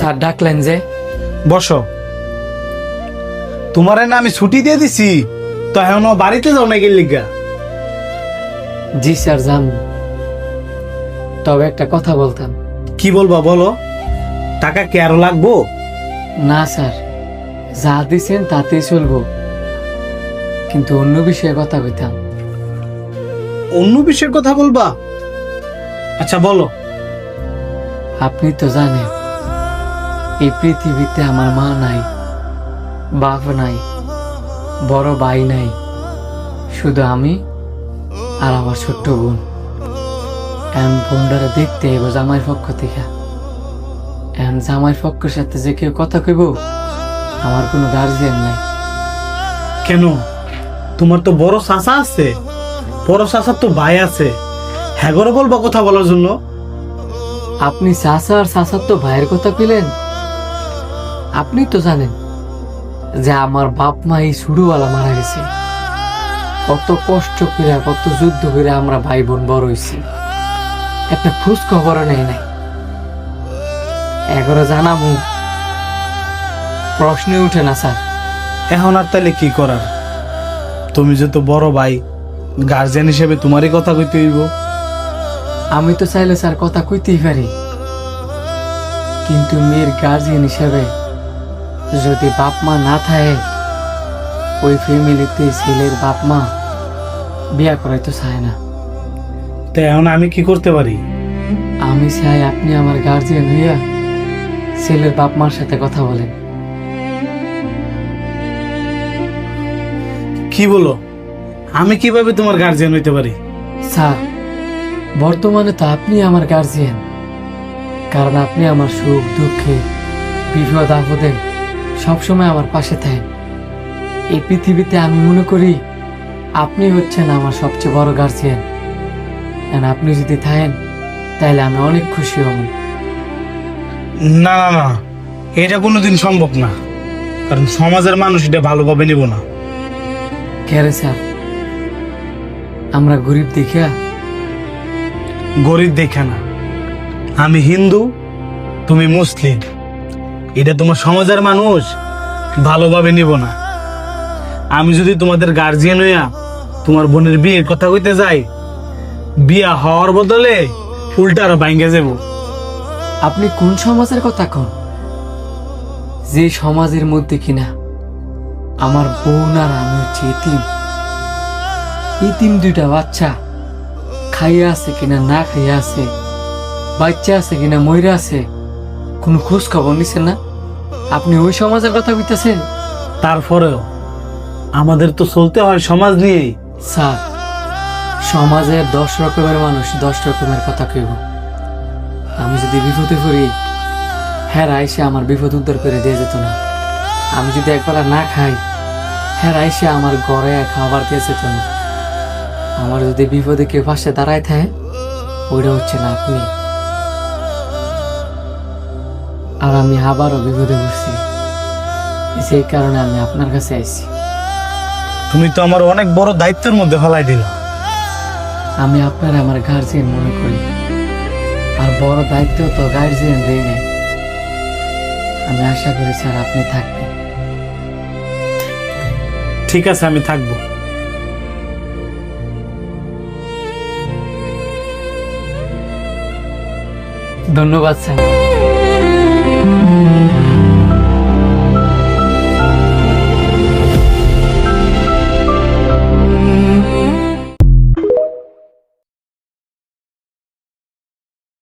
Sir ডাকলেন যে? বসো। তোমার না আমি ছুটি দিয়ে দিছি, তো এখনো বাড়িতে যাও না গেলিগা? জি স্যার যাম, তবে একটা কথা বলতাম। কি বলবা বলো? টাকা কি আরো লাগবো? না স্যার, যা দিছেন তাতেই চলবো, কিন্তু অন্য বিষয়ে কথা কইতাম। অন্য বিষয়ের কথা বলবা? আচ্ছা বলো। আপনি তো জানেন এই পৃথিবীতে আমার মা নাই, বাপ নাই, বড় ভাই নাই, শুধু আমি আর আমার ছোট্ট বোন। এখন বোনটারে দেখতে এগো জামাইয়ের পক্ষ থেকে। এখন জামাইয়ের পক্ষের সাথে যে কেউ কথা কইব, আমার কোনো গার্জিয়ান নাই। কেন? তোমার তো বড় চাচা আছে, বড় চাচার তো ভাই আছে, হ্যাঁ করে বলবা কথা বলার জন্য। আপনি চাচা আর চাচার তো ভাইয়ের কথা কইলেন। আপনি তো জানেন যে আমার বাপ মা এই ছোটবেলা মারা গেছে। কত কষ্ট করে, কত যুদ্ধ করে আমরা ভাই বোন বড় হয়েছি, একটা খোঁজ খবর নেই নাই। এগারো জানাবো প্রশ্নই উঠে না স্যার। এখন আর তাহলে কি করার? তুমি যে তো বড় ভাই, গার্জিয়ান হিসেবে তোমারই কথা কইতে হইব। আমি তো চাইলে স্যার কথা কইতেই পারি, কিন্তু মেয়ের গার্জিয়ান হিসেবে যদি বাপ মা না থাকে, ওই ফ্যামিলিতে ছেলের বাপ মা বিয়া করাইতে চায় না। তো এখন আমি কি করতে পারি? আমি চাই আপনি আমার গার্জিয়ান হইয়া ছেলের বাপ মার সাথে কথা বলেন। কি বলো? আমি কিভাবে তোমার গার্জিয়ান হইতে পারি? স্যার, বর্তমানে তো আপনি আমার গার্জিয়ান, কারণ আপনি আমার সুখ দুঃখে বিপদ আপদে সবসময় আমার পাশে থাকেন। এই পৃথিবীতে আমি মনে করি আপনি হচ্ছেন আমার সবচেয়ে বড় গার্জিয়ান। আপনি যদি থাকেন তাহলে আমি অনেক খুশি হব। না না না, এটা কোনোদিন সম্ভব না, কারণ সমাজের মানুষ এটা ভালোভাবে নিব না। কেরে স্যার, আমরা গরিব দেখিয়া? গরিব দেখে না, আমি হিন্দু, তুমি মুসলিম, এটা তোমার সমাজের মানুষ ভালোভাবে নিব না। আমি যদি তোমাদের গার্জিয়ান হইয়া তোমার বোনের বিয়ের কথা কইতে যাই, বিয়া হওয়ার বদলে উল্টা আরো ভাঙ্গে যাব। আপনি কোন সমাজের কথা কন? যে সমাজের মধ্যে কিনা আমার বোন আর আমি হচ্ছে ইতিম। ইতিম দুইটা বাচ্চা খাইয়া আছে কিনা না খাইয়া আছে, বাচ্চা আছে কিনা মইরা আছে, কোনো খোঁজ খবর নিছেন না। আপনি ওই সমাজের কথা কইতেছেন? তারপরেও আমাদের তো চলতে হয় সমাজ নিয়েই। স্যার, সমাজের 10 রকমের মানুষ 10 রকমের কথা কইব। আমি যদি বিপদে পড়ি, হ্যাঁ আইসে আমার বিপদ উদ্ধার করে দিয়ে যেত না। আমি যদি একবেলা না খাই, হ্যাঁ আইসে আমার ঘরে খাবার দিয়ে যেত না। আমার যদি বিপদে কেউ পাশে দাঁড়ায় থাকে, ওইটা হচ্ছে না আপনি। আর আমি আবারও বিপদে পড়ছি, সেই কারণে আমি আপনার কাছে আইছি। তুমি তো আমার অনেক বড় দায়িত্বের মধ্যে ফেলাই দিলা। আমি আপনার আমার গার্জিয়ান মনে করি, আর বড় দায়িত্ব তো গার্জিয়ান রে নেই। আমি আশা করি স্যার আপনি থাকবেন। ঠিক আছে, আমি থাকবো। ধন্যবাদ স্যার।